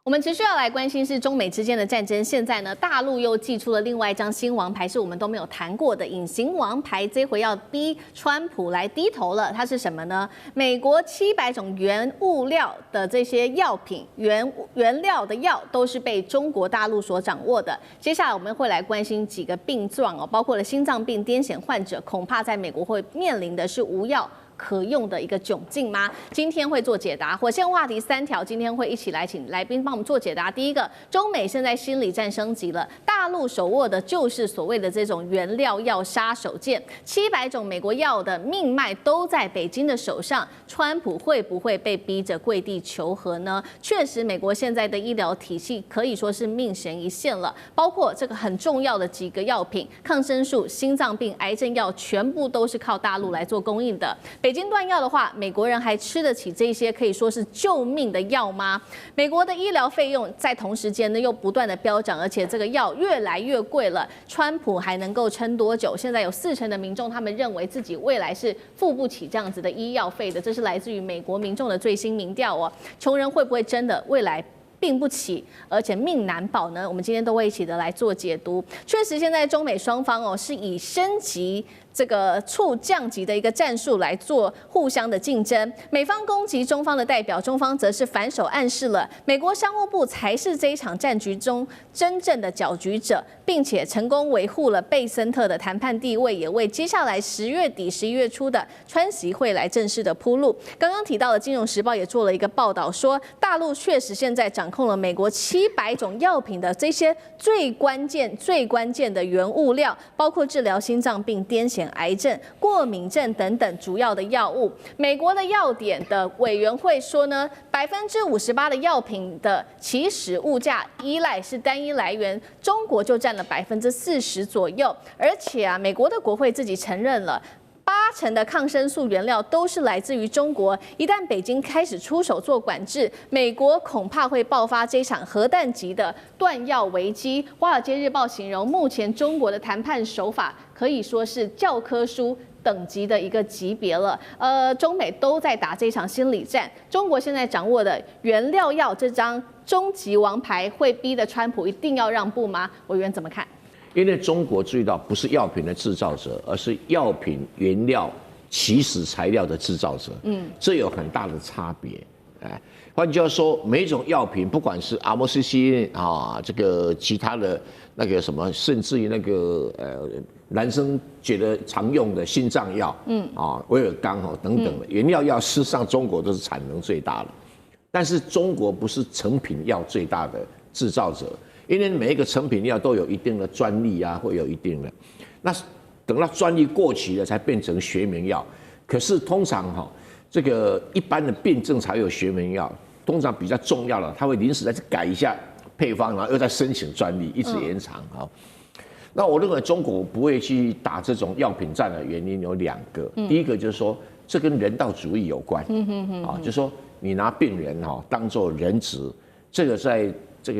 我们持续要来关心是中美之间的战争。现在呢，大陆又祭出了另外一张新王牌，是我们都没有谈过的隐形王牌。这回要逼川普来低头了。它是什么呢？美国700种原物料的这些药品原料的药都是被中国大陆所掌握的。接下来我们会来关心几个病状哦，包括了心脏病、癫痫患者，恐怕在美国会面临的是无药可用的一个窘境吗？今天会做解答。火线话题3条，今天会一起来请来宾帮我们做解答。第一个，中美现在心理战升级了，大陆手握的就是所谓的这种原料药杀手锏，700种美国药的命脉都在北京的手上，川普会不会被逼着跪地求和呢？确实，美国现在的医疗体系可以说是命悬一线了，包括这个很重要的几个药品，抗生素、心脏病、癌症药，全部都是靠大陆来做供应的。北京断药的话，美国人还吃得起这些可以说是救命的药吗？美国的医疗费用在同时间呢又不断的飙涨，而且这个药越来越贵了。川普还能够撑多久？现在有40%的民众他们认为自己未来是付不起这样子的医药费的，这是来自于美国民众的最新民调哦。穷人会不会真的未来病不起，而且命难保呢？我们今天都会一起的来做解读。确实，现在中美双方哦是以升级这个处降级的一个战术来做互相的竞争。美方攻击中方的代表，中方则是反手暗示了美国商务部才是这一场战局中真正的搅局者，并且成功维护了贝森特的谈判地位，也为接下来10月底、11月初的川习会来正式的铺路。刚刚提到的《金融时报》也做了一个报道，说大陆确实现在掌控了美国700种药品的这些最关键的原物料，包括治疗心脏病、癫痫、癌症、过敏症等等主要的药物。美国的药典的委员会说呢，58%的药品的起始物价依赖是单一来源，中国就占了40%左右。而且啊，美国的国会自己承认了，80%的抗生素原料都是来自于中国。一旦北京开始出手做管制，美国恐怕会爆发这场核弹级的断药危机。华尔街日报形容，目前中国的谈判手法可以说是教科书等级的一个级别了。中美都在打这场心理战。中国现在掌握的原料药这张终极王牌，会逼得川普一定要让步吗？委员怎么看？因为中国注意到不是药品的制造者，而是药品原料起始材料的制造者，这有很大的差别。换句话说，每一种药品，不管是阿莫西辛啊，这个其他的那个什么，甚至于那个男生觉得常用的心脏药，威尔刚等等的原料药，事实上中国都是产能最大的，但是中国不是成品药最大的制造者。因为每一个成品药都有一定的专利啊，会有一定的，那等到专利过期了才变成学名药。可是通常这个一般的病症才有学名药，通常比较重要的，它会临时再改一下配方，然后又再申请专利，一直延长啊。那我认为中国不会去打这种药品战的原因有2个，第一个就是说这跟人道主义有关，就是说你拿病人当作人质，这个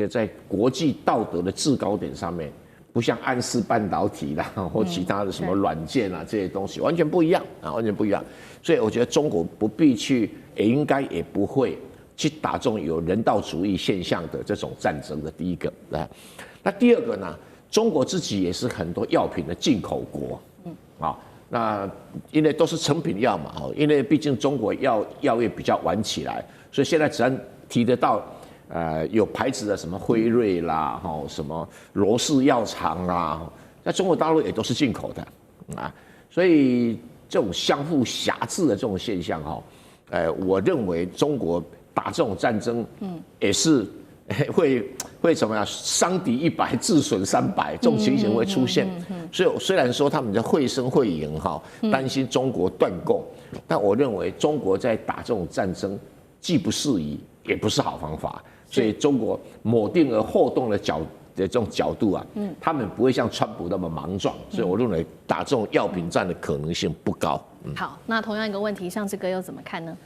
在国际道德的制高点上面，不像安氏半导体啦或其他的什么软件啊这些东西完全不一样啊，完全不一样。所以我觉得中国不必去，也应该也不会去打这种有人道主义现象的这种战争的。第一个，那第二个呢，中国自己也是很多药品的进口国，那因为都是成品药嘛，因为毕竟中国药业比较晚起来，所以现在只要提得到。有牌子的什么辉瑞啦，什么罗氏药厂啦，在中国大陆也都是进口的啊，所以这种相互挟制的这种现象我认为中国打这种战争，也是会怎么样，伤敌100，自损300，这种情形会出现。所以虽然说他们的会声会影担心中国断供，但我认为中国在打这种战争既不适宜，也不是好方法。所以中国抹定而后动的这种角度啊，他们不会像川普那么莽撞，所以我认为打这种药品战的可能性不高。好，那同样一个问题，像这个又怎么看呢？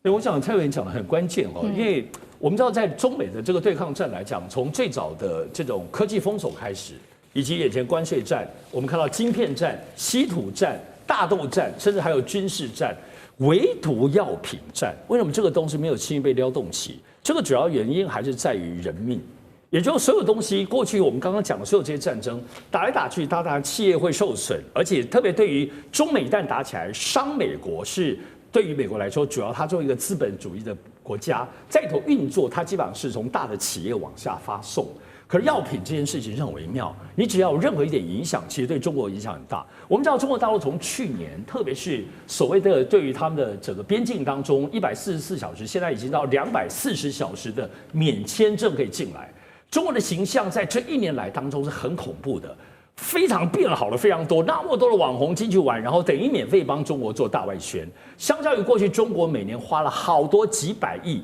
我想蔡委员讲的很关键因为我们知道在中美的这个对抗战来讲，从最早的这种科技封锁开始，以及眼前关税战，我们看到晶片战、稀土战、大豆战，甚至还有军事战，唯独药品战，为什么这个东西没有轻易被撩动起？这个主要原因还是在于人命。也就是所有东西，过去我们刚刚讲的所有这些战争打来打去，当然企业会受损，而且特别对于中美一旦打起来，伤美国是对于美国来说，主要它作为一个资本主义的国家，在里头运作，它基本上是从大的企业往下发送。可是药品这件事情是很微妙，你只要有任何一点影响，其实对中国影响很大。我们知道中国大陆从去年，特别是所谓的对于他们的整个边境当中，144小时，现在已经到240小时的免签证可以进来。中国的形象在这1年来当中是很恐怖的，非常变好了非常多，那么多的网红进去玩，然后等于免费帮中国做大外宣。相较于过去，中国每年花了好多几百亿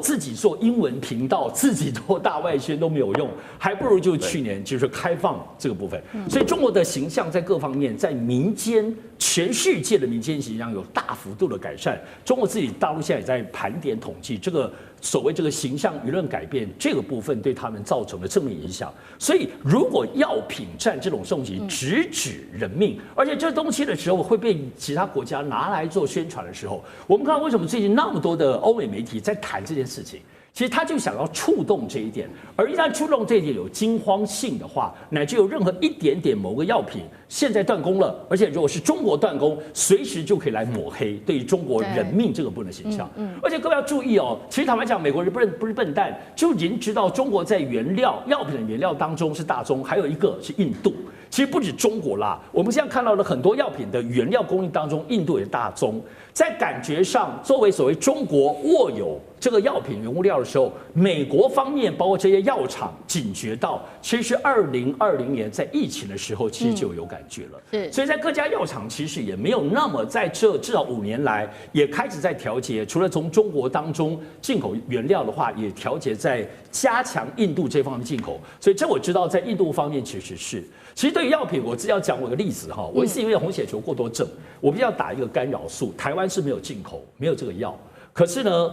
自己做英文频道，自己做大外宣都没有用，还不如就去年就是开放这个部分。所以中国的形象在各方面，在民间全世界的民间形象有大幅度的改善。中国自己大陆现在也在盘点统计这个。所谓这个形象舆论改变这个部分对他们造成的正面影响，所以如果药品战这种东西直指人命，而且这东西的时候会被其他国家拿来做宣传的时候，我们看到为什么最近那么多的欧美媒体在谈这件事情。其实他就想要触动这一点，而一旦触动这一点有惊慌性的话，乃至有任何一点点某个药品现在断供了，而且如果是中国断供，随时就可以来抹黑对于中国人命这个部分的形象。而且各位要注意哦，其实坦白讲，美国人不是笨蛋，就已经知道中国在药品的原料当中是大宗，还有一个是印度。其实不止中国啦，我们现在看到的很多药品的原料供应当中，印度也是大宗。在感觉上，作为所谓中国握有这个药品原物料的时候，美国方面包括这些药厂警觉到，其实2020年在疫情的时候，其实就有感觉了。所以在各家药厂其实也没有那么在这至少5年来也开始在调节，除了从中国当中进口原料的话，也调节在加强印度这方面进口。所以这我知道在印度方面其实是。其实对于药品，我只要讲我的例子哈，我是因为红血球过多症，我必须要打一个干扰素，台湾是没有进口，没有这个药。可是呢，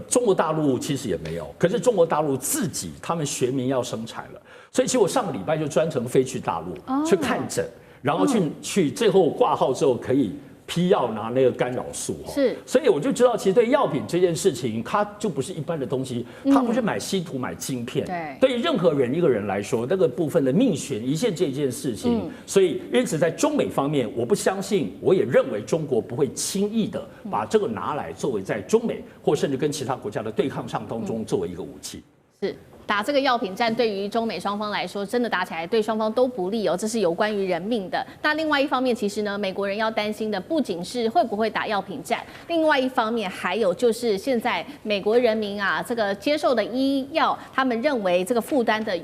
中国大陆其实也没有，可是中国大陆自己他们学名药生产了，所以其实我上个礼拜就专程飞去大陆去看诊，然后去最后挂号之后可以批药拿那个干扰素是，所以我就知道，其实对药品这件事情，它就不是一般的东西，它不是买稀土买晶片，对于任何人一个人来说，那个部分的命悬一线这件事情，所以因此在中美方面，我不相信，我也认为中国不会轻易的把这个拿来作为在中美或甚至跟其他国家的对抗上当中作为一个武器。是。打这个药品战对于中美双方来说，真的打起来对双方都不利哦，这是有关于人命的。那另外一方面，其实呢，美国人要担心的不仅是会不会打药品战，另外一方面还有就是现在美国人民啊，这个接受的医药，他们认为这个负担的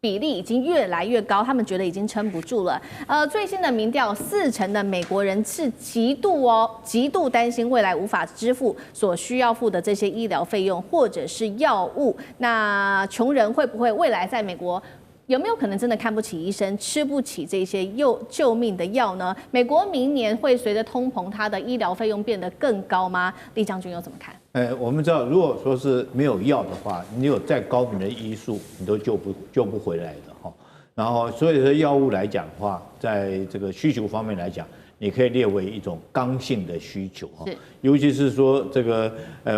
比例已经越来越高，他们觉得已经撑不住了。最新的民调，40%的美国人是极度担心未来无法支付所需要付的这些医疗费用或者是药物。那穷人会不会未来在美国？有没有可能真的看不起医生，吃不起这些救命的药呢？美国明年会随着通膨，它的医疗费用变得更高吗？厉将军又怎么看？我们知道，如果说是没有药的话，你有再高明的医术，你都救不回来的哈。然后，所以说药物来讲的话，在这个需求方面来讲，你可以列为一种刚性的需求哈。尤其是说这个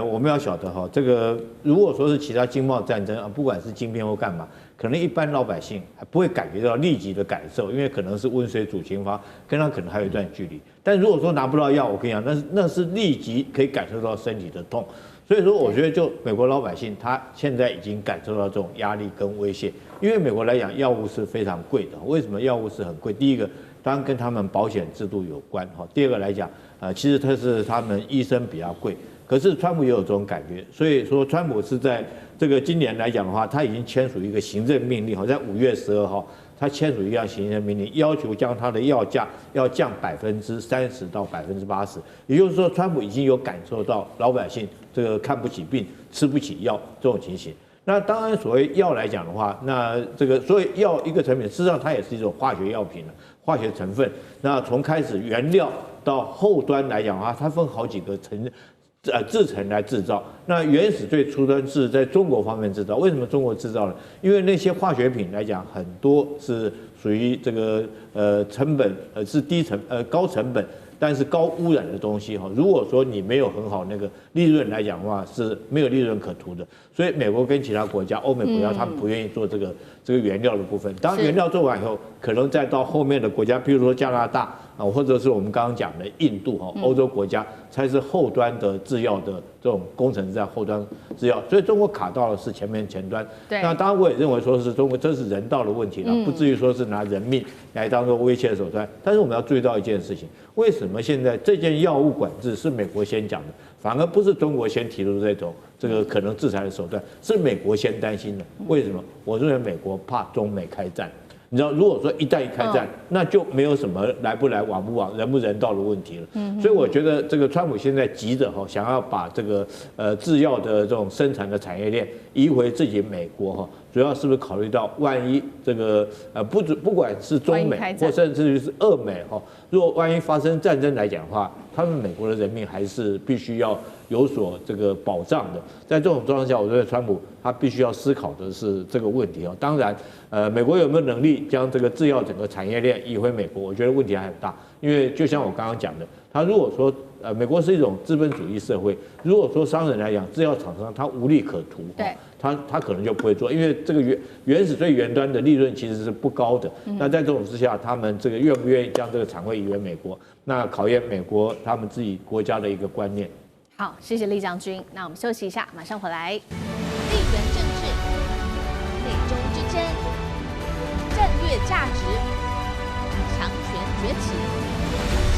我们要晓得哈，这个如果说是其他经贸战争啊，不管是晶片或干嘛。可能一般老百姓还不会感觉到立即的感受，因为可能是温水煮青蛙，跟他可能还有一段距离。但如果说拿不到药，我跟你讲，那是立即可以感受到身体的痛。所以说，我觉得就美国老百姓，他现在已经感受到这种压力跟威胁。因为美国来讲，药物是非常贵的。为什么药物是很贵？第一个，当然跟他们保险制度有关哈。第二个来讲，其实他们医生比较贵。可是川普也有这种感觉，所以说川普是在这个今年来讲的话，他已经签署一个行政命令，好在5月12号，他签署一项行政命令，要求将他的药价要降30%到80%，也就是说，川普已经有感受到老百姓这个看不起病、吃不起药这种情形。那当然，所谓药来讲的话，那这个所以药一个成品，事实上它也是一种化学药品了，化学成分。那从开始原料到后端来讲的话，它分好几个制成来制造。那原始最初端是在中国方面制造。为什么中国制造呢？因为那些化学品来讲，很多是属于这个成本是高成本，但是高污染的东西哈，如果说你没有很好那个利润来讲的话，是没有利润可图的。所以美国跟其他国家、欧美国家，他们不愿意做这个原料的部分。当原料做完以后，可能再到后面的国家，比如说加拿大啊，或者是我们刚刚讲的印度哈，欧洲国家才是后端的制药的这种工程在后端制药。所以中国卡到的是前端。那当然我也认为说是中国这是人道的问题了，不至于说是拿人命来当做威胁手段。但是我们要注意到一件事情，为什么现在这件药物管制是美国先讲的，反而不是中国先提出这个可能制裁的手段，是美国先担心的。为什么？我认为美国怕中美开战。你知道，如果说一旦开战，那就没有什么来不来、往不往、人不人道的问题了。所以我觉得这个川普现在急着想要把这个制药的这种生产的产业链移回自己美国哈，主要是不是考虑到万一这个不管是中美或甚至于是俄美哈，如果万一发生战争来讲的话，他们美国的人民还是必须要有所这个保障的。在这种状况下，我觉得川普他必须要思考的是这个问题哦。当然，美国有没有能力将这个制药整个产业链移回美国？我觉得问题还很大，因为就像我刚刚讲的，他如果说美国是一种资本主义社会，如果说商人来讲，制药厂商他无利可图，对，他可能就不会做，因为这个原始最源端的利润其实是不高的。那在这种之下，他们这个愿不愿意将这个厂位移回美国？那考验美国他们自己国家的一个观念。好，谢谢厉将军。那我们休息一下，马上回来。地缘政治、美中之争、战略价值、强权崛起、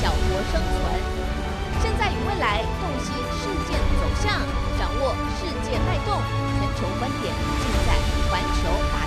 小国生存。现在与未来洞悉事件走向，掌握世界脉动，全球观点尽在环球大